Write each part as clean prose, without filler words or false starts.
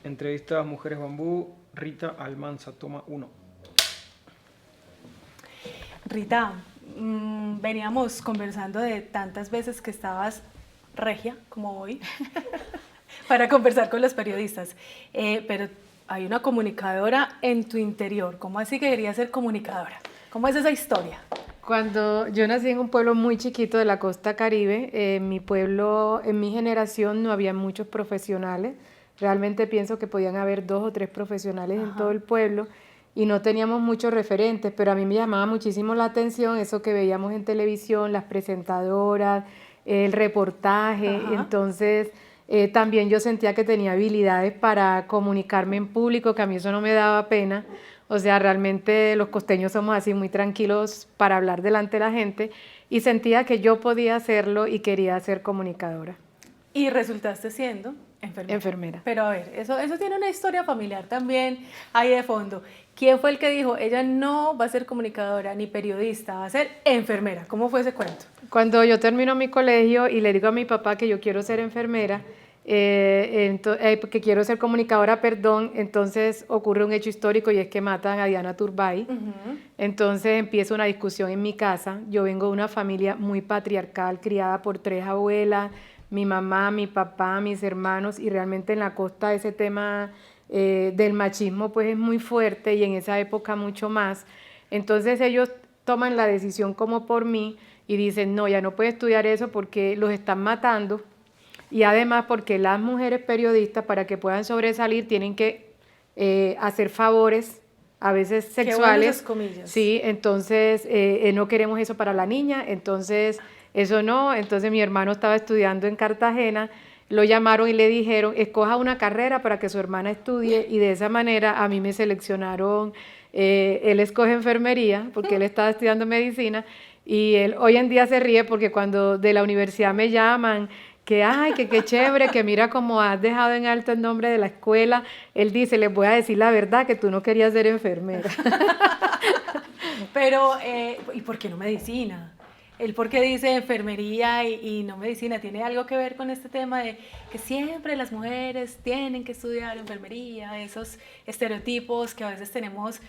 Entrevista a Mujeres Bambú, Rita Almanza, toma 1. Rita, veníamos conversando de tantas veces que estabas regia, como hoy, para conversar con los periodistas, pero hay una comunicadora en tu interior. ¿Cómo así que querías ser comunicadora? ¿Cómo es esa historia? Cuando yo nací en un pueblo muy chiquito de la costa Caribe, en mi pueblo, en mi generación no había muchos profesionales. Realmente pienso que podían haber 2 o 3 profesionales en todo el pueblo y no teníamos muchos referentes, pero a mí me llamaba muchísimo la atención eso que veíamos en televisión, las presentadoras, el reportaje. Entonces también yo sentía que tenía habilidades para comunicarme en público, que a mí eso no me daba pena. O sea, realmente los costeños somos así muy tranquilos para hablar delante de la gente y sentía que yo podía hacerlo y quería ser comunicadora. Y resultaste siendo enfermera. Pero a ver, eso tiene una historia familiar también ahí de fondo. ¿Quién fue el que dijo, ella no va a ser comunicadora ni periodista, va a ser enfermera? ¿Cómo fue ese cuento? Cuando yo termino mi colegio y le digo a mi papá que yo quiero ser enfermera, que quiero ser comunicadora, perdón, entonces ocurre un hecho histórico y es que matan a Diana Turbay. Entonces empieza una discusión en mi casa. Yo vengo de una familia muy patriarcal, criada por 3 abuelas, mi mamá, mi papá, mis hermanos, y realmente en la costa ese tema del machismo pues es muy fuerte y en esa época mucho más. Entonces ellos toman la decisión como por mí y dicen, no, ya no puede estudiar eso porque los están matando. Y además porque las mujeres periodistas para que puedan sobresalir tienen que hacer favores, a veces sexuales. Qué bueno esas comillas. Sí, entonces no queremos eso para la niña, entonces eso no. Entonces mi hermano estaba estudiando en Cartagena, lo llamaron y le dijeron, escoja una carrera para que su hermana estudie, y de esa manera a mí me seleccionaron. Él escoge enfermería porque él estaba estudiando medicina y él hoy en día se ríe porque cuando de la universidad me llaman que ay, que qué chévere, que mira cómo has dejado en alto el nombre de la escuela. Él dice, les voy a decir la verdad, que tú no querías ser enfermera. Pero, ¿y por qué no medicina? ¿El por qué dice enfermería y no medicina? ¿Tiene algo que ver con este tema de que siempre las mujeres tienen que estudiar enfermería? Esos estereotipos que a veces tenemos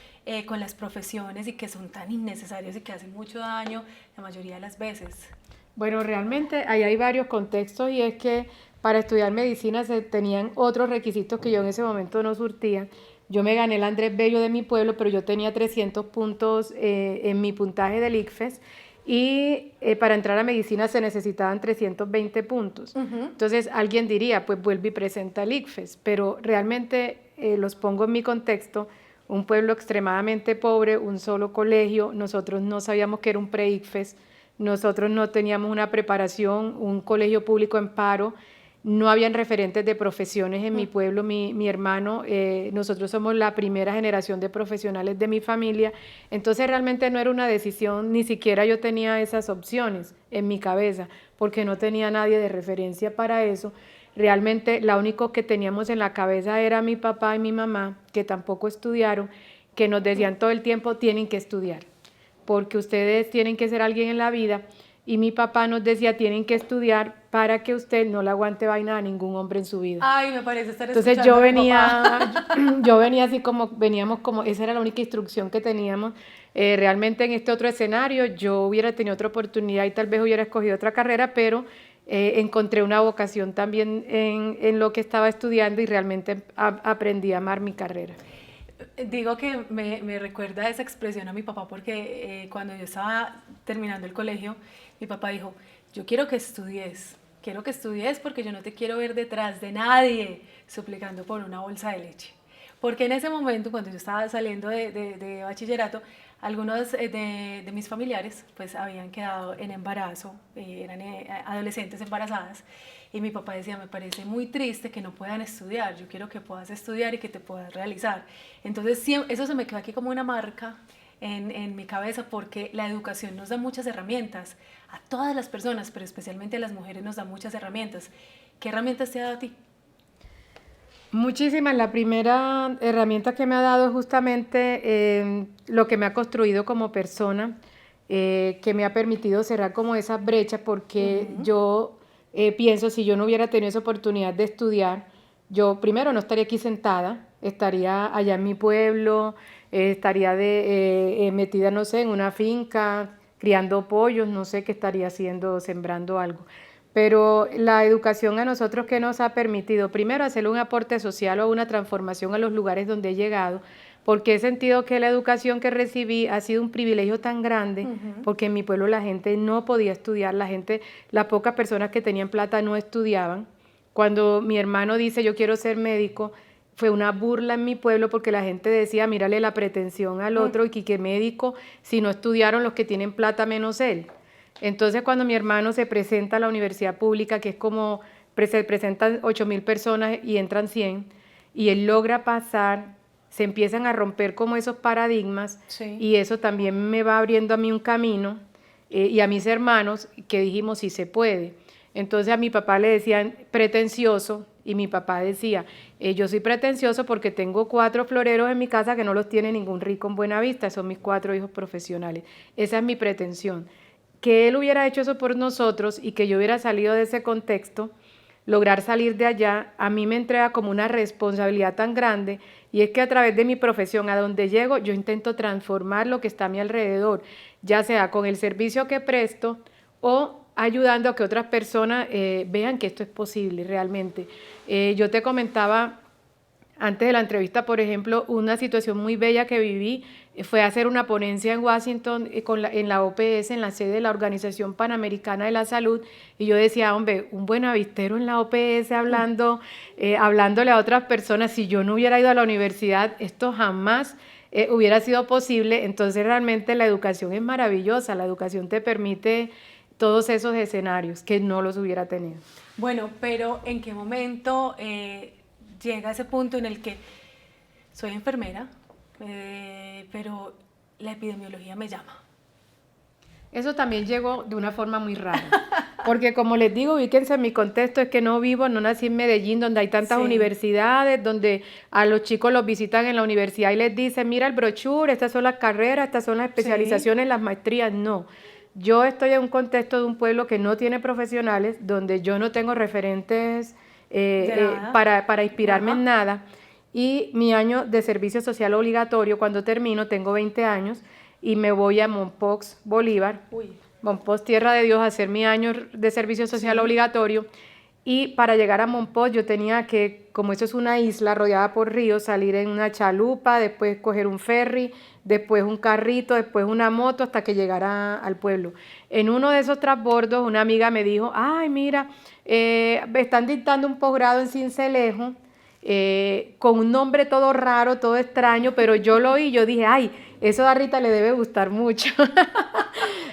con las profesiones y que son tan innecesarios y que hacen mucho daño la mayoría de las veces. Bueno, realmente ahí hay varios contextos y es que para estudiar medicina se tenían otros requisitos que yo en ese momento no surtía. Yo me gané el Andrés Bello de mi pueblo, pero yo tenía 300 puntos en mi puntaje del ICFES y para entrar a medicina se necesitaban 320 puntos. Entonces alguien diría, pues vuelve y presenta el ICFES, pero realmente los pongo en mi contexto. Un pueblo extremadamente pobre, un solo colegio, nosotros no sabíamos que era un pre-ICFES. Nosotros no teníamos una preparación, un colegio público en paro, no habían referentes de profesiones en mi pueblo, mi hermano, nosotros somos la primera generación de profesionales de mi familia, entonces realmente no era una decisión, ni siquiera yo tenía esas opciones en mi cabeza, porque no tenía nadie de referencia para eso. Realmente lo único que teníamos en la cabeza era mi papá y mi mamá, que tampoco estudiaron, que nos decían todo el tiempo, tienen que estudiar, porque ustedes tienen que ser alguien en la vida, y mi papá nos decía, tienen que estudiar para que usted no le aguante vaina a ningún hombre en su vida. Ay, me parece estar Entonces escuchando yo venía así como, veníamos como, esa era la única instrucción que teníamos. Realmente en este otro escenario yo hubiera tenido otra oportunidad y tal vez hubiera escogido otra carrera, pero encontré una vocación también en lo que estaba estudiando y realmente aprendí a amar mi carrera. Digo que me recuerda esa expresión a mi papá porque cuando yo estaba terminando el colegio, mi papá dijo, yo quiero que estudies porque yo no te quiero ver detrás de nadie suplicando por una bolsa de leche. Porque en ese momento, cuando yo estaba saliendo de bachillerato, algunos de mis familiares pues habían quedado en embarazo, eran adolescentes embarazadas, y mi papá decía, me parece muy triste que no puedan estudiar, yo quiero que puedas estudiar y que te puedas realizar. Entonces eso se me quedó aquí como una marca en mi cabeza, porque la educación nos da muchas herramientas, a todas las personas, pero especialmente a las mujeres nos da muchas herramientas. ¿Qué herramientas te ha dado a ti? Muchísimas. La primera herramienta que me ha dado es justamente lo que me ha construido como persona, que me ha permitido cerrar como esas brechas, porque yo pienso, si yo no hubiera tenido esa oportunidad de estudiar, yo primero no estaría aquí sentada, estaría allá en mi pueblo, estaría metida, no sé, en una finca, criando pollos, no sé qué estaría haciendo, sembrando algo. Pero la educación a nosotros que nos ha permitido, primero, hacerle un aporte social o una transformación a los lugares donde he llegado, porque he sentido que la educación que recibí ha sido un privilegio tan grande, porque en mi pueblo la gente no podía estudiar, las pocas personas que tenían plata no estudiaban. Cuando mi hermano dice yo quiero ser médico, fue una burla en mi pueblo porque la gente decía, mírale la pretensión al otro y que médico si no estudiaron los que tienen plata menos él. Entonces cuando mi hermano se presenta a la universidad pública, que es como se presentan 8,000 personas y entran 100, y él logra pasar, se empiezan a romper como esos paradigmas, Sí. y eso también me va abriendo a mí un camino, y a mis hermanos, que dijimos sí se puede. Entonces a mi papá le decían pretencioso, y mi papá decía, yo soy pretencioso porque tengo 4 floreros en mi casa que no los tiene ningún rico en Buenavista, son mis 4 hijos profesionales. Esa es mi pretensión. Que él hubiera hecho eso por nosotros y que yo hubiera salido de ese contexto, lograr salir de allá, a mí me entrega como una responsabilidad tan grande, y es que a través de mi profesión, a donde llego, yo intento transformar lo que está a mi alrededor, ya sea con el servicio que presto o ayudando a que otras personas vean que esto es posible realmente. Yo te comentaba antes de la entrevista, por ejemplo, una situación muy bella que viví fue hacer una ponencia en Washington en la OPS, en la sede de la Organización Panamericana de la Salud, y yo decía, hombre, un buenavistero en la OPS hablándole a otras personas, si yo no hubiera ido a la universidad, esto jamás hubiera sido posible. Entonces realmente la educación es maravillosa, la educación te permite todos esos escenarios que no los hubiera tenido. Bueno, pero ¿en qué momento llega ese punto en el que soy enfermera, pero la epidemiología me llama? Eso también llegó de una forma muy rara, porque como les digo, ubíquense en mi contexto, es que no nací en Medellín, donde hay tantas universidades, donde a los chicos los visitan en la universidad y les dicen, mira el brochure, estas son las carreras, estas son las especializaciones, las maestrías. No, yo estoy en un contexto de un pueblo que no tiene profesionales, donde yo no tengo referentes para inspirarme en nada, y mi año de servicio social obligatorio, cuando termino, tengo 20 años, y me voy a Mompox, Bolívar, Mompox, Tierra de Dios, a hacer mi año de servicio social obligatorio. Y para llegar a Mompox yo tenía que, como eso es una isla rodeada por ríos, salir en una chalupa, después coger un ferry, después un carrito, después una moto, hasta que llegara al pueblo. En uno de esos transbordos una amiga me dijo, ay mira, me están dictando un posgrado en Sincelejo, con un nombre todo raro, todo extraño, pero yo lo oí, yo dije, ay, eso a Rita le debe gustar mucho.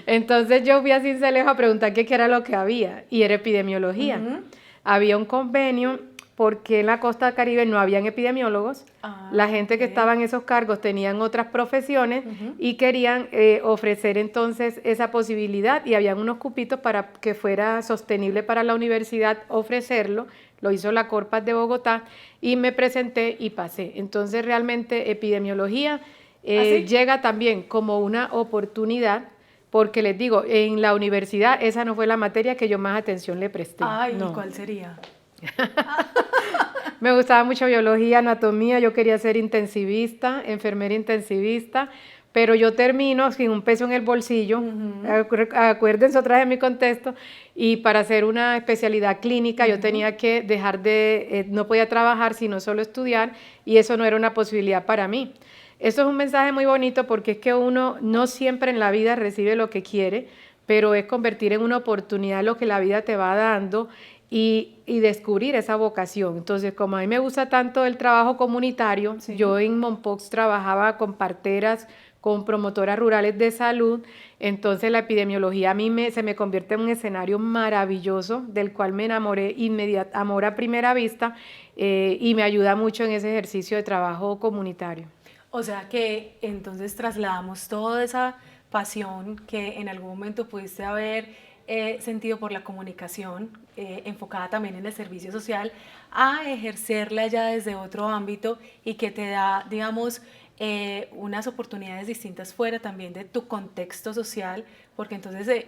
Entonces yo fui a Sincelejo a preguntar qué era lo que había, y era epidemiología. Había un convenio porque en la costa caribe no habían epidemiólogos, la gente que estaba en esos cargos tenían otras profesiones y querían ofrecer entonces esa posibilidad, y habían unos cupitos para que fuera sostenible para la universidad ofrecerlo. Lo hizo la Corpas de Bogotá y me presenté y pasé. Entonces realmente epidemiología llega también como una oportunidad, porque les digo, en la universidad esa no fue la materia que yo más atención le presté. Ay, no. ¿y cuál sería? Me gustaba mucho biología, anatomía, yo quería ser intensivista, enfermera intensivista, pero yo termino sin un peso en el bolsillo, acuérdense otra vez en mi contexto, y para hacer una especialidad clínica yo tenía que dejar no podía trabajar sino solo estudiar, y eso no era una posibilidad para mí. Eso es un mensaje muy bonito, porque es que uno no siempre en la vida recibe lo que quiere, pero es convertir en una oportunidad lo que la vida te va dando, y descubrir esa vocación. Entonces, como a mí me gusta tanto el trabajo comunitario, yo en Mompox trabajaba con parteras, con promotoras rurales de salud, entonces la epidemiología a mí se me convierte en un escenario maravilloso, del cual me enamoré amor a primera vista, y me ayuda mucho en ese ejercicio de trabajo comunitario. O sea que entonces trasladamos toda esa pasión que en algún momento pudiste haber sentido por la comunicación, enfocada también en el servicio social, a ejercerla ya desde otro ámbito, y que te da, digamos, unas oportunidades distintas fuera también de tu contexto social, porque entonces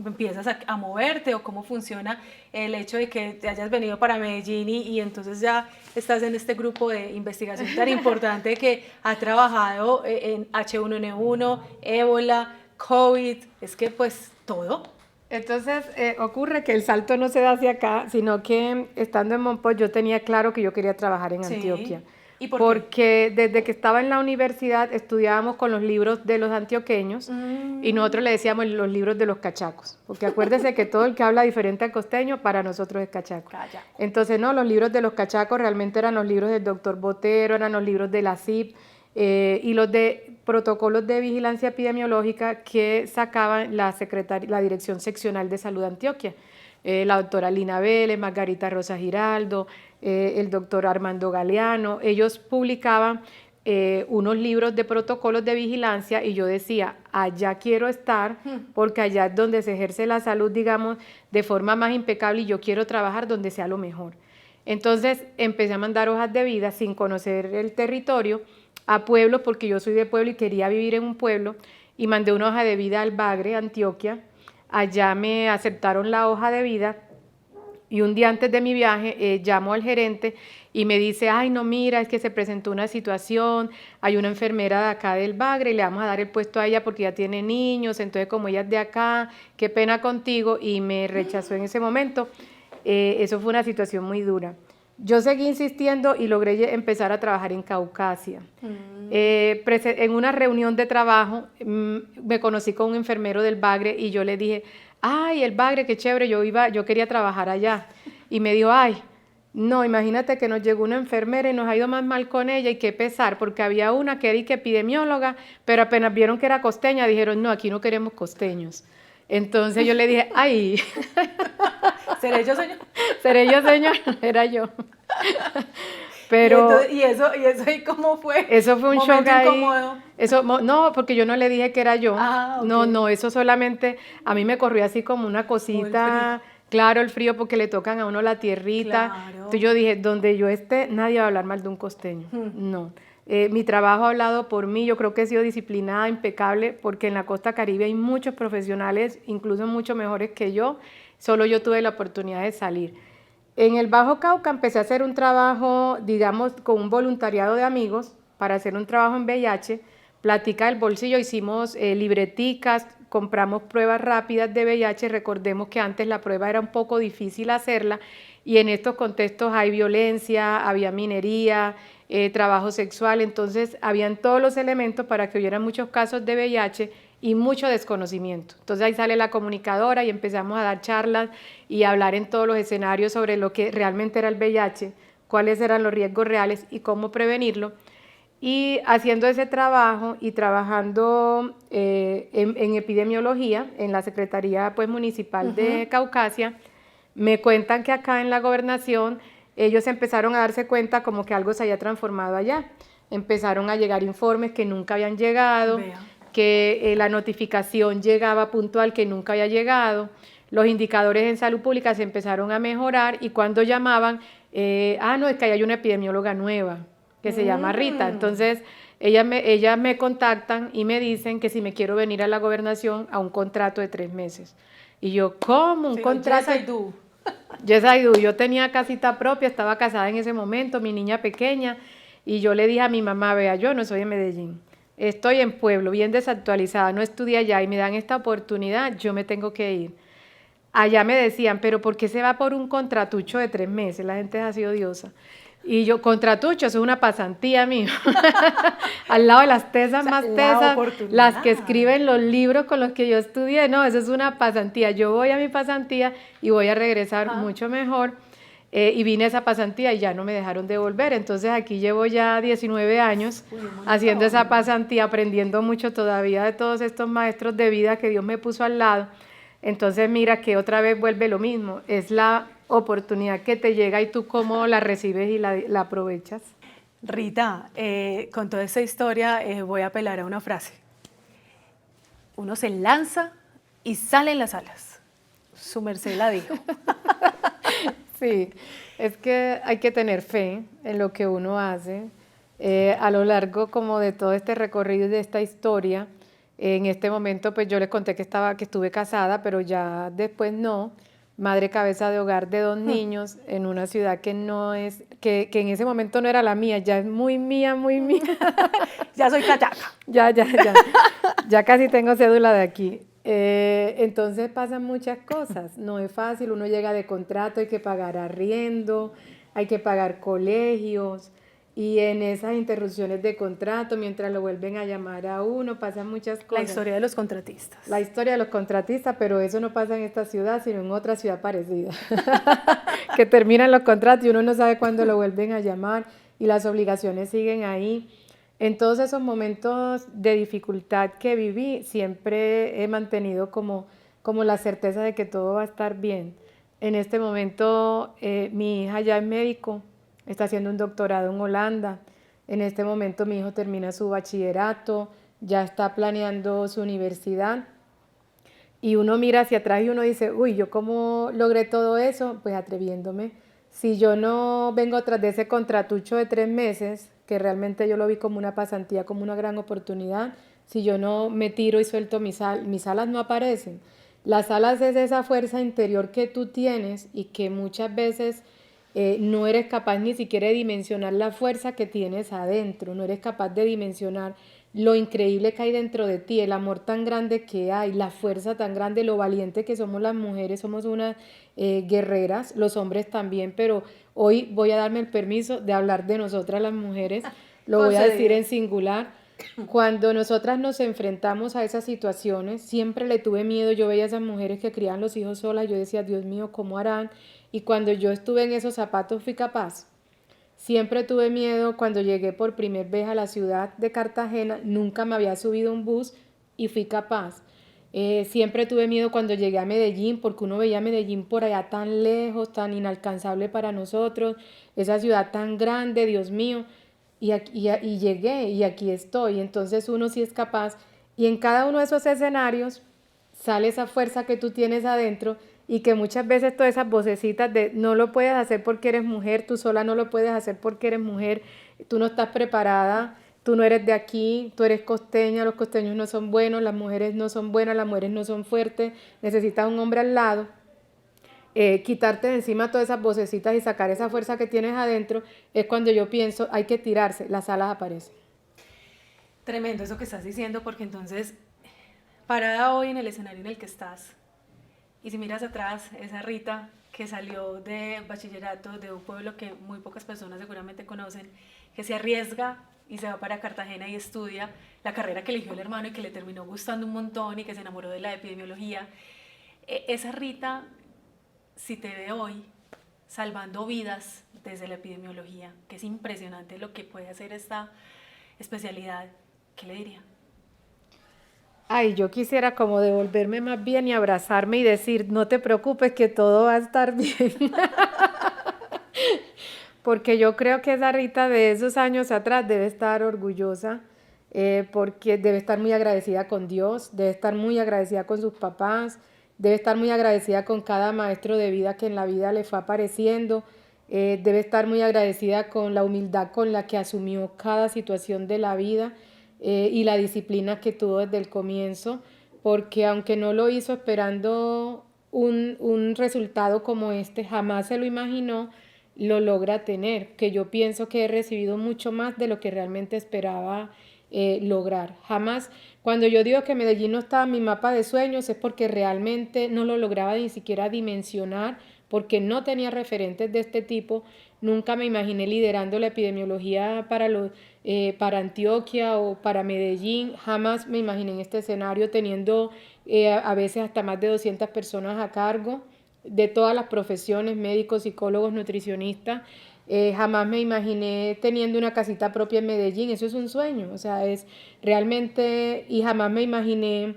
empiezas a moverte, o cómo funciona el hecho de que te hayas venido para Medellín y entonces ya estás en este grupo de investigación tan importante que ha trabajado en H1N1, ébola, COVID, es que pues todo. Entonces, ocurre que el salto no se da hacia acá, sino que estando en Monpós yo tenía claro que yo quería trabajar en Sí. Antioquia. ¿Y por qué? Porque desde que estaba en la universidad estudiábamos con los libros de los antioqueños y nosotros le decíamos los libros de los cachacos. Porque acuérdese que todo el que habla diferente al costeño, para nosotros es cachaco. Cachaco. Entonces, no, los libros de los cachacos realmente eran los libros del doctor Botero, eran los libros de la CIP y los de protocolos de vigilancia epidemiológica que sacaban la Dirección Seccional de Salud de Antioquia. La doctora Lina Vélez, Margarita Rosa Giraldo, el doctor Armando Galeano, ellos publicaban unos libros de protocolos de vigilancia y yo decía, allá quiero estar porque allá es donde se ejerce la salud, digamos, de forma más impecable y yo quiero trabajar donde sea lo mejor. Entonces empecé a mandar hojas de vida sin conocer el territorio a pueblos porque yo soy de pueblo y quería vivir en un pueblo y mandé una hoja de vida al Bagre, Antioquia. Allá me aceptaron la hoja de vida y un día antes de mi viaje llamo al gerente y me dice, ay no, mira, es que se presentó una situación, hay una enfermera de acá del Bagre y le vamos a dar el puesto a ella porque ya tiene niños, entonces como ella es de acá, qué pena contigo, y me rechazó en ese momento. Eso fue una situación muy dura. Yo seguí insistiendo y logré empezar a trabajar en Caucasia. En una reunión de trabajo me conocí con un enfermero del Bagre y yo le dije, ay, el Bagre, qué chévere, yo quería trabajar allá. Y me dijo, ay, no, imagínate que nos llegó una enfermera y nos ha ido más mal con ella y qué pesar, porque había una que era epidemióloga, pero apenas vieron que era costeña, dijeron, no, aquí no queremos costeños. Entonces yo le dije, ay. ¿Seré yo, señor? ¿Seré yo, señor? Era yo. Pero ¿Y eso y cómo fue? eso fue un shock ahí. Incómodo. No, porque yo no le dije que era yo. Ah, ok. No, eso solamente a mí me corrió así como una cosita. Claro, el frío porque le tocan a uno la tierrita. Claro. Entonces yo dije, donde yo esté, nadie va a hablar mal de un costeño. No. Mi trabajo ha hablado por mí, yo creo que he sido disciplinada, impecable, porque en la costa caribe hay muchos profesionales, incluso mucho mejores que yo, solo yo tuve la oportunidad de salir. En el Bajo Cauca empecé a hacer un trabajo, digamos, con un voluntariado de amigos, para hacer un trabajo en VIH, Plática del Bolsillo, hicimos libreticas, compramos pruebas rápidas de VIH, recordemos que antes la prueba era un poco difícil hacerla, y en estos contextos hay violencia, había minería, trabajo sexual, entonces habían todos los elementos para que hubiera muchos casos de VIH y mucho desconocimiento. Entonces ahí sale la comunicadora y empezamos a dar charlas y a hablar en todos los escenarios sobre lo que realmente era el VIH, cuáles eran los riesgos reales y cómo prevenirlo. Y haciendo ese trabajo y trabajando en epidemiología en la Secretaría pues, Municipal de Caucasia, me cuentan que acá en la gobernación ellos empezaron a darse cuenta como que algo se había transformado allá. Empezaron a llegar informes que nunca habían llegado, que la notificación llegaba puntual que nunca había llegado, los indicadores en salud pública se empezaron a mejorar y cuando llamaban, no, es que hay una epidemióloga nueva que se llama Rita. Entonces, ellas me contactan y me dicen que si me quiero venir a la gobernación a un contrato de 3 meses. Y yo, ¿cómo? ¿Un contrato? Yes, I do. Yes, I do. Yo tenía casita propia, estaba casada en ese momento, mi niña pequeña, y yo le dije a mi mamá, vea, yo no soy de Medellín, estoy en pueblo, bien desactualizada, no estudié allá y me dan esta oportunidad, yo me tengo que ir. Allá me decían, pero ¿por qué se va por un contratucho de 3 meses? La gente es así odiosa. Y yo, contratucho, eso es una pasantía mío. Al lado de las tesas más tesas, las que escriben los libros con los que yo estudié, no, eso es una pasantía. Yo voy a mi pasantía y voy a regresar mucho mejor. Y vine a esa pasantía y ya no me dejaron de volver. Entonces aquí llevo ya 19 años haciendo esa pasantía, aprendiendo mucho todavía de todos estos maestros de vida que Dios me puso al lado. Entonces mira que otra vez vuelve lo mismo, es la oportunidad que te llega y tú cómo la recibes y la aprovechas. Rita, con toda esta historia voy a apelar a una frase. Uno se lanza y salen las alas. Su merced la dijo. Sí, es que hay que tener fe en lo que uno hace. A lo largo como de todo este recorrido y de esta historia, En este momento, pues yo les conté que estuve casada, pero ya después no. Madre cabeza de hogar de 2 niños en una ciudad que no es, que en ese momento no era la mía, ya es muy mía, muy mía. Ya soy cachaca. Ya casi tengo cédula de aquí. Entonces pasan muchas cosas, no es fácil, uno llega de contrato, hay que pagar arriendo, hay que pagar colegios, y en esas interrupciones de contrato, mientras lo vuelven a llamar a uno, pasan muchas La cosas. historia de los contratistas. La historia de los contratistas, pero eso no pasa en esta ciudad, sino en otra ciudad parecida. Que terminan los contratos y uno no sabe cuándo lo vuelven a llamar y las obligaciones siguen ahí. En todos esos momentos de dificultad que viví, siempre he mantenido como la certeza de que todo va a estar bien. En este momento, mi hija ya es médico, está haciendo un doctorado en Holanda. En este momento mi hijo termina su bachillerato, ya está planeando su universidad. Y uno mira hacia atrás y uno dice, uy, ¿yo cómo logré todo eso? Pues atreviéndome. Si yo no vengo tras de ese contratucho de 3 meses, que realmente yo lo vi como una pasantía, como una gran oportunidad, si yo no me tiro y suelto mis alas no aparecen. Las alas es esa fuerza interior que tú tienes y que muchas veces no eres capaz ni siquiera de dimensionar la fuerza que tienes adentro, no eres capaz de dimensionar lo increíble que hay dentro de ti, el amor tan grande que hay, la fuerza tan grande, lo valiente que somos las mujeres, somos unas guerreras, los hombres también, pero hoy voy a darme el permiso de hablar de nosotras las mujeres, lo voy a decir en singular. Cuando nosotras nos enfrentamos a esas situaciones, siempre le tuve miedo, yo veía a esas mujeres que crían los hijos solas, yo decía, Dios mío, ¿cómo harán? Y cuando yo estuve en esos zapatos fui capaz. Siempre tuve miedo cuando llegué por primera vez a la ciudad de Cartagena, nunca me había subido a un bus y fui capaz. Siempre tuve miedo cuando llegué a Medellín, porque uno veía Medellín por allá tan lejos, tan inalcanzable para nosotros, esa ciudad tan grande, Dios mío, y llegué y aquí estoy. Entonces uno sí es capaz, y en cada uno de esos escenarios sale esa fuerza que tú tienes adentro y que muchas veces todas esas vocecitas de no lo puedes hacer porque eres mujer, tú sola no lo puedes hacer porque eres mujer, tú no estás preparada, tú no eres de aquí, tú eres costeña, los costeños no son buenos, las mujeres no son buenas, las mujeres no son fuertes, necesitas un hombre al lado. Quitarte de encima todas esas vocecitas y sacar esa fuerza que tienes adentro, es cuando yo pienso, hay que tirarse, las alas aparecen. Tremendo eso que estás diciendo, porque entonces, parada hoy en el escenario en el que estás, y si miras atrás, esa Rita que salió de bachillerato de un pueblo que muy pocas personas seguramente conocen, que se arriesga y se va para Cartagena y estudia la carrera que eligió el hermano y que le terminó gustando un montón y que se enamoró de la epidemiología. Esa Rita, si te ve hoy salvando vidas desde la epidemiología, que es impresionante lo que puede hacer esta especialidad, ¿qué le diría? Ay, yo quisiera como devolverme más bien y abrazarme y decir, no te preocupes que todo va a estar bien. Porque yo creo que esa Rita de esos años atrás debe estar orgullosa, porque debe estar muy agradecida con Dios, debe estar muy agradecida con sus papás, debe estar muy agradecida con cada maestro de vida que en la vida le fue apareciendo, debe estar muy agradecida con la humildad con la que asumió cada situación de la vida, y la disciplina que tuvo desde el comienzo, porque aunque no lo hizo esperando un resultado como este, jamás se lo imaginó, lo logra tener, que yo pienso que he recibido mucho más de lo que realmente esperaba lograr. Jamás, cuando yo digo que Medellín no estaba en mi mapa de sueños, es porque realmente no lo lograba ni siquiera dimensionar, porque no tenía referentes de este tipo. Nunca me imaginé liderando la epidemiología para Antioquia o para Medellín. Jamás me imaginé en este escenario teniendo a veces hasta más de 200 personas a cargo de todas las profesiones, médicos, psicólogos, nutricionistas. Jamás me imaginé teniendo una casita propia en Medellín, eso es un sueño, o sea, es realmente, y jamás me imaginé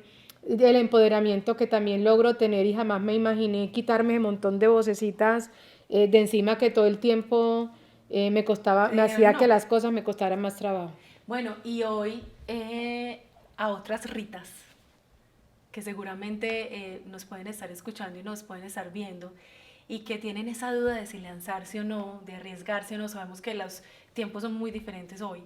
el empoderamiento que también logro tener, y jamás me imaginé quitarme un montón de vocecitas de encima que todo el tiempo me costaba, me hacía que las cosas me costaran más trabajo. Bueno, y hoy a otras Ritas que seguramente nos pueden estar escuchando y nos pueden estar viendo y que tienen esa duda de si lanzarse o no, de arriesgarse o no. Sabemos que los tiempos son muy diferentes hoy,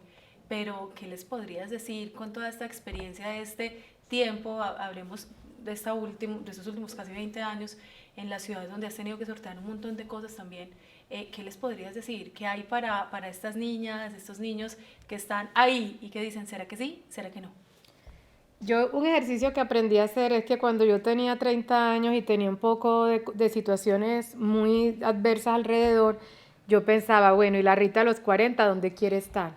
pero ¿qué les podrías decir con toda esta experiencia de este tiempo, hablemos de estos últimos casi 20 años, en las ciudades donde has tenido que sortear un montón de cosas también, ¿qué les podrías decir? ¿Qué hay para estas niñas, estos niños que están ahí y que dicen, ¿será que sí? ¿Será que no? Yo, un ejercicio que aprendí a hacer es que cuando yo tenía 30 años y tenía un poco de situaciones muy adversas alrededor, yo pensaba, bueno, y la Rita a los 40, ¿dónde quiere estar?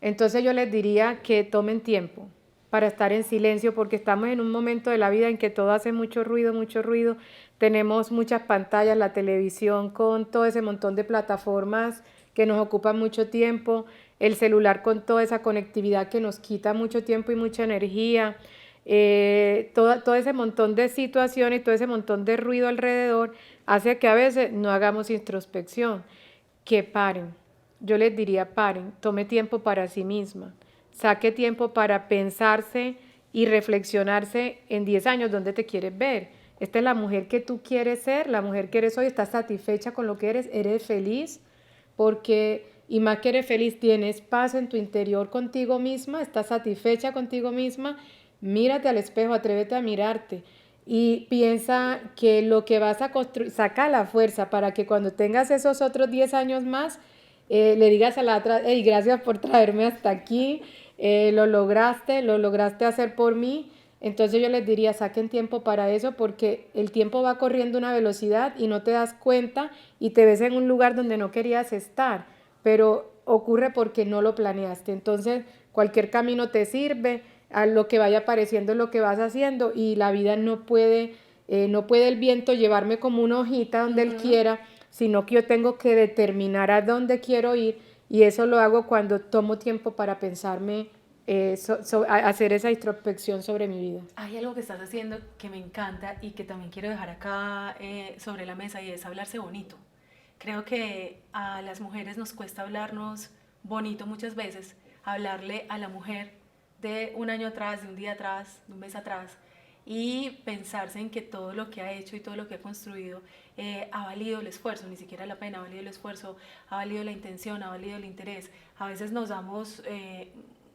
Entonces yo les diría que tomen tiempo para estar en silencio, porque estamos en un momento de la vida en que todo hace mucho ruido, tenemos muchas pantallas, la televisión con todo ese montón de plataformas que nos ocupan mucho tiempo, el celular con toda esa conectividad que nos quita mucho tiempo y mucha energía, todo ese montón de situaciones y todo ese montón de ruido alrededor hace que a veces no hagamos introspección, que paren. Yo les diría paren, tome tiempo para sí misma, saque tiempo para pensarse y reflexionarse en 10 años dónde te quieres ver. Esta es la mujer que tú quieres ser, la mujer que eres hoy, estás satisfecha con lo que eres feliz, porque, y más que eres feliz, tienes paz en tu interior contigo misma, estás satisfecha contigo misma, mírate al espejo, atrévete a mirarte y piensa que lo que vas a construir, saca la fuerza para que cuando tengas esos otros 10 años más, le digas a la otra, hey, gracias por traerme hasta aquí, lo lograste hacer por mí. Entonces yo les diría, saquen tiempo para eso porque el tiempo va corriendo a una velocidad y no te das cuenta y te ves en un lugar donde no querías estar, pero ocurre porque no lo planeaste. Entonces cualquier camino te sirve, a lo que vaya apareciendo es lo que vas haciendo y la vida no puede el viento llevarme como una hojita donde él quiera, sino que yo tengo que determinar a dónde quiero ir y eso lo hago cuando tomo tiempo para pensarme, hacer esa introspección sobre mi vida. Hay algo que estás haciendo que me encanta y que también quiero dejar acá sobre la mesa y es hablarse bonito. Creo que a las mujeres nos cuesta hablarnos bonito muchas veces, hablarle a la mujer de un año atrás, de un día atrás, de un mes atrás, y pensarse en que todo lo que ha hecho y todo lo que ha construido ha valido el esfuerzo, ni siquiera la pena, ha valido el esfuerzo, ha valido la intención, ha valido el interés. A veces nos damos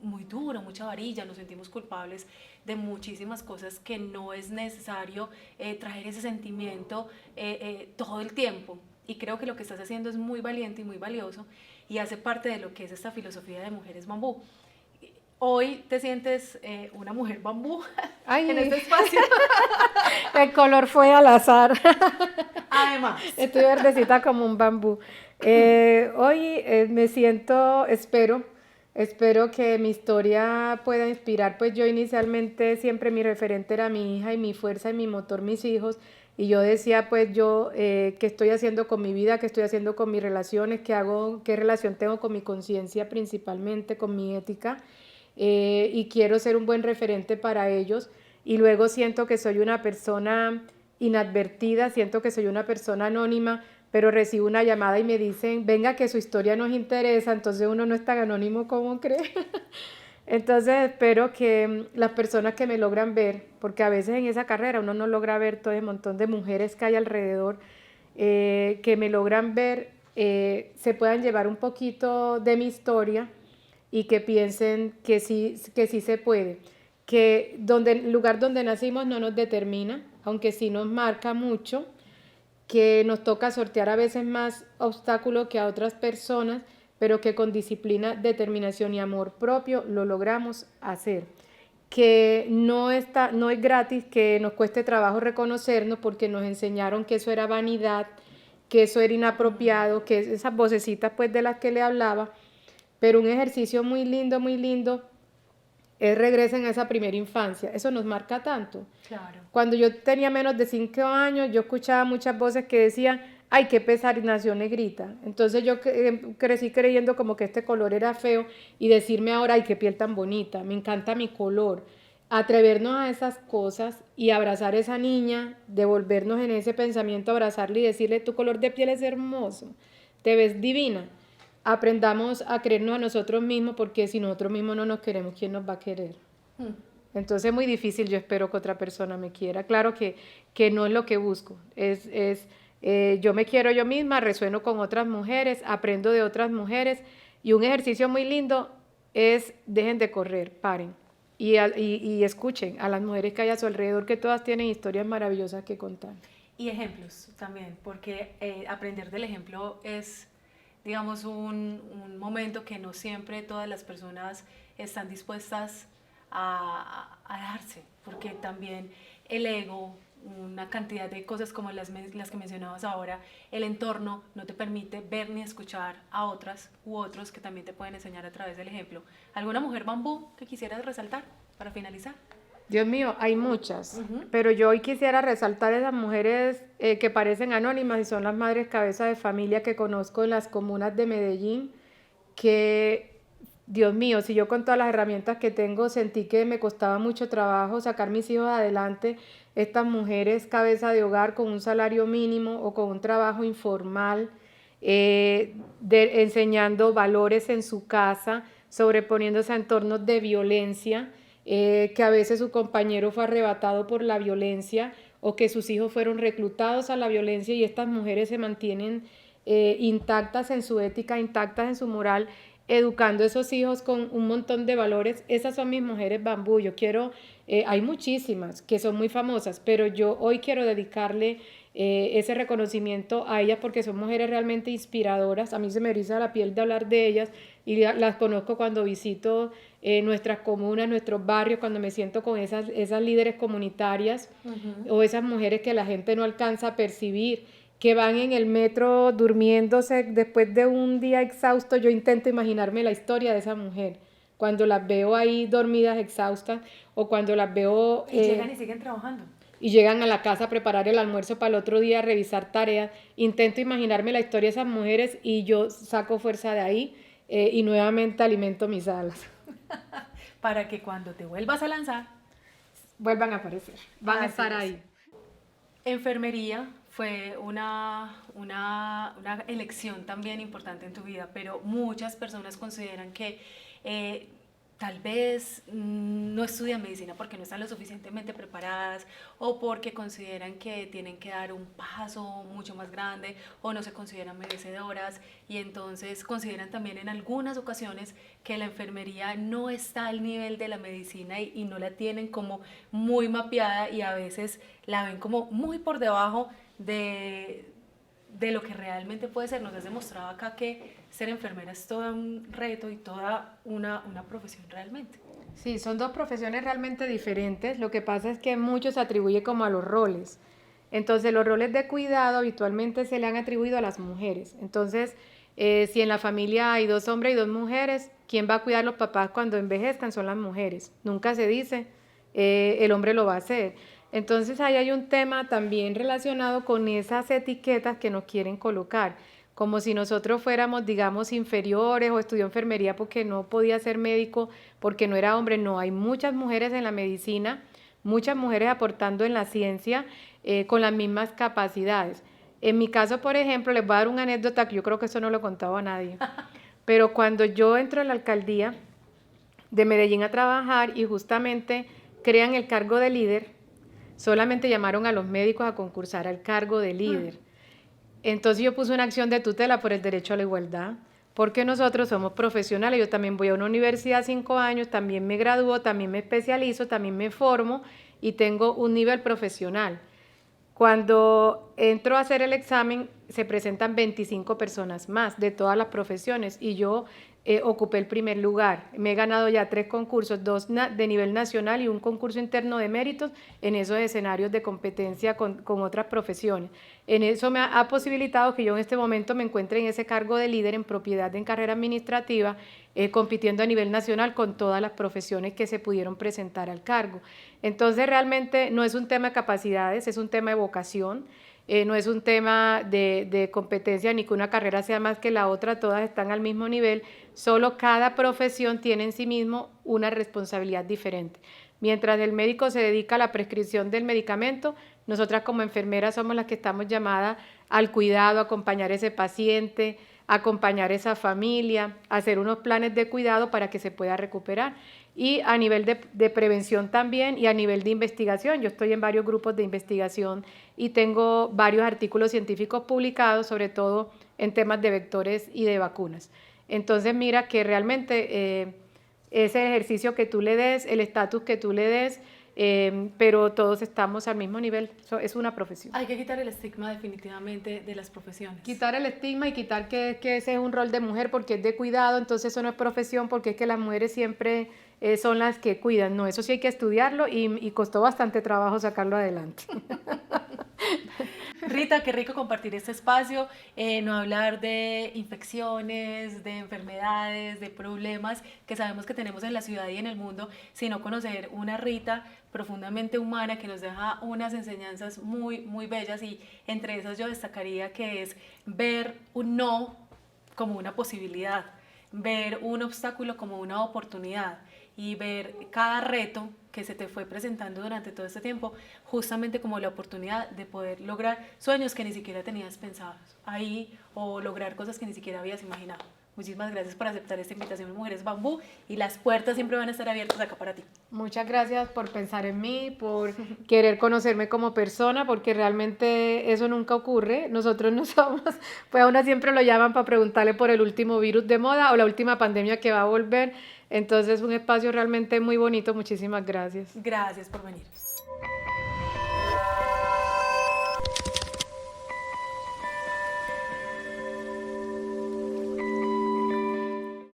muy duro, mucha varilla, nos sentimos culpables de muchísimas cosas que no es necesario traer ese sentimiento todo el tiempo. Y creo que lo que estás haciendo es muy valiente y muy valioso y hace parte de lo que es esta filosofía de Mujeres Bambú. Hoy te sientes una mujer bambú. Ay, en este espacio. El color fue al azar. Además. Estoy verdecita como un bambú. Hoy me siento, espero que mi historia pueda inspirar. Pues yo inicialmente siempre mi referente era mi hija y mi fuerza y mi motor, mis hijos. Y yo decía, pues yo, ¿qué estoy haciendo con mi vida? ¿Qué estoy haciendo con mis relaciones? ¿Qué hago? ¿Qué relación tengo con mi conciencia principalmente, con mi ética? Y quiero ser un buen referente para ellos y luego siento que soy una persona inadvertida, siento que soy una persona anónima, pero recibo una llamada y me dicen, venga que su historia nos interesa, entonces uno no es tan anónimo como cree. Entonces espero que las personas que me logran ver, porque a veces en esa carrera uno no logra ver todo el montón de mujeres que hay alrededor, que me logran ver, se puedan llevar un poquito de mi historia y que piensen que sí se puede, que el lugar donde nacimos no nos determina, aunque sí nos marca mucho, que nos toca sortear a veces más obstáculos que a otras personas, pero que con disciplina, determinación y amor propio lo logramos hacer. Que no es gratis, que nos cueste trabajo reconocernos porque nos enseñaron que eso era vanidad, que eso era inapropiado, que esas vocecitas pues de las que le hablaba. Pero un ejercicio muy lindo es regresen a esa primera infancia. Eso nos marca tanto. Claro. Cuando yo tenía menos de 5 años, yo escuchaba muchas voces que decían, ay, qué pesar, y nació negrita. Entonces yo crecí creyendo como que este color era feo y decirme ahora, ay, qué piel tan bonita, me encanta mi color. Atrevernos a esas cosas y abrazar a esa niña, devolvernos en ese pensamiento, abrazarle y decirle, tu color de piel es hermoso, te ves divina. Aprendamos a creernos a nosotros mismos porque si nosotros mismos no nos queremos, ¿quién nos va a querer? Entonces es muy difícil, yo espero que otra persona me quiera. Claro que no es lo que busco, yo me quiero yo misma, resueno con otras mujeres, aprendo de otras mujeres y un ejercicio muy lindo es dejen de correr, paren. y escuchen a las mujeres que hay a su alrededor, que todas tienen historias maravillosas que contar. Y ejemplos también, porque aprender del ejemplo es, digamos, un momento que no siempre todas las personas están dispuestas a darse, porque también el ego, una cantidad de cosas como las que mencionabas ahora, el entorno no te permite ver ni escuchar a otras u otros que también te pueden enseñar a través del ejemplo. ¿Alguna mujer bambú que quisieras resaltar para finalizar? Dios mío, hay muchas, pero yo hoy quisiera resaltar esas mujeres que parecen anónimas y son las madres cabezas de familia que conozco en las comunas de Medellín, que, Dios mío, si yo con todas las herramientas que tengo sentí que me costaba mucho trabajo sacar mis hijos adelante, estas mujeres cabeza de hogar con un salario mínimo o con un trabajo informal, enseñando valores en su casa, sobreponiéndose a entornos de violencia, que a veces su compañero fue arrebatado por la violencia o que sus hijos fueron reclutados a la violencia y estas mujeres se mantienen intactas en su ética, intactas en su moral, educando a esos hijos con un montón de valores. Esas son mis mujeres bambú. Yo quiero, hay muchísimas que son muy famosas, pero yo hoy quiero dedicarle ese reconocimiento a ellas porque son mujeres realmente inspiradoras. A mí se me eriza la piel de hablar de ellas y las conozco cuando visito nuestras comunas, nuestros barrios, cuando me siento con esas líderes comunitarias o esas mujeres que la gente no alcanza a percibir, que van en el metro durmiéndose después de un día exhausto. Yo intento imaginarme la historia de esa mujer cuando las veo ahí dormidas, exhaustas, o cuando las veo... Y llegan y siguen trabajando. Y llegan a la casa a preparar el almuerzo para el otro día, a revisar tareas. Intento imaginarme la historia de esas mujeres y yo saco fuerza de ahí y nuevamente alimento mis alas. Para que cuando te vuelvas a lanzar, vuelvan a aparecer, van a estar ahí. Enfermería fue una elección también importante en tu vida, pero muchas personas consideran que tal vez no estudian medicina porque no están lo suficientemente preparadas o porque consideran que tienen que dar un paso mucho más grande o no se consideran merecedoras y entonces consideran también en algunas ocasiones que la enfermería no está al nivel de la medicina y no la tienen como muy mapeada y a veces la ven como muy por debajo de lo que realmente puede ser. Nos has demostrado acá que ser enfermera es todo un reto y toda una profesión realmente. Sí, son dos profesiones realmente diferentes. Lo que pasa es que mucho se atribuye como a los roles. Entonces, los roles de cuidado habitualmente se le han atribuido a las mujeres. Entonces, si en la familia hay 2 hombres y 2 mujeres, ¿quién va a cuidar a los papás cuando envejezcan? Son las mujeres. Nunca se dice, el hombre lo va a hacer. Entonces ahí hay un tema también relacionado con esas etiquetas que nos quieren colocar, como si nosotros fuéramos, digamos, inferiores o estudió enfermería porque no podía ser médico, porque no era hombre. No, hay muchas mujeres en la medicina, muchas mujeres aportando en la ciencia con las mismas capacidades. En mi caso, por ejemplo, les voy a dar una anécdota que yo creo que eso no lo he contado a nadie, pero cuando yo entro a la alcaldía de Medellín a trabajar y justamente crean el cargo de líder, solamente llamaron a los médicos a concursar al cargo de líder. Entonces yo puse una acción de tutela por el derecho a la igualdad, porque nosotros somos profesionales. Yo también voy a una universidad 5 años, también me gradúo, también me especializo, también me formo y tengo un nivel profesional. Cuando entro a hacer el examen, se presentan 25 personas más de todas las profesiones y yo ocupé el primer lugar. Me he ganado ya 3 concursos, 2 de nivel nacional y un concurso interno de méritos en esos escenarios de competencia con otras profesiones. En eso me ha posibilitado que yo en este momento me encuentre en ese cargo de líder en propiedad en carrera administrativa, compitiendo a nivel nacional con todas las profesiones que se pudieron presentar al cargo. Entonces realmente no es un tema de capacidades, es un tema de vocación. No es un tema de competencia ni que una carrera sea más que la otra, todas están al mismo nivel, solo cada profesión tiene en sí mismo una responsabilidad diferente. Mientras el médico se dedica a la prescripción del medicamento, nosotras como enfermeras somos las que estamos llamadas al cuidado, a acompañar a ese paciente, a acompañar a esa familia, a hacer unos planes de cuidado para que se pueda recuperar. Y a nivel de prevención también y a nivel de investigación. Yo estoy en varios grupos de investigación y tengo varios artículos científicos publicados, sobre todo en temas de vectores y de vacunas. Entonces mira que realmente ese ejercicio que tú le des, el estatus que tú le des, pero todos estamos al mismo nivel. Es una profesión. Hay que quitar el estigma definitivamente de las profesiones. Quitar el estigma y quitar que ese es un rol de mujer porque es de cuidado, entonces eso no es profesión porque es que las mujeres siempre son las que cuidan. No, eso sí hay que estudiarlo y costó bastante trabajo sacarlo adelante. Rita, qué rico compartir este espacio, no hablar de infecciones, de enfermedades, de problemas que sabemos que tenemos en la ciudad y en el mundo, sino conocer una Rita profundamente humana que nos deja unas enseñanzas muy, muy bellas, y entre esas yo destacaría que es ver un no como una posibilidad, ver un obstáculo como una oportunidad y ver cada reto que se te fue presentando durante todo este tiempo justamente como la oportunidad de poder lograr sueños que ni siquiera tenías pensados ahí o lograr cosas que ni siquiera habías imaginado. Muchísimas gracias por aceptar esta invitación, Mujeres Bambú, y las puertas siempre van a estar abiertas acá para ti. Muchas gracias por pensar en mí, por querer conocerme como persona, porque realmente eso nunca ocurre. Nosotros no somos, pues a una siempre lo llaman para preguntarle por el último virus de moda o la última pandemia que va a volver. Entonces, un espacio realmente muy bonito. Muchísimas gracias. Gracias por venir.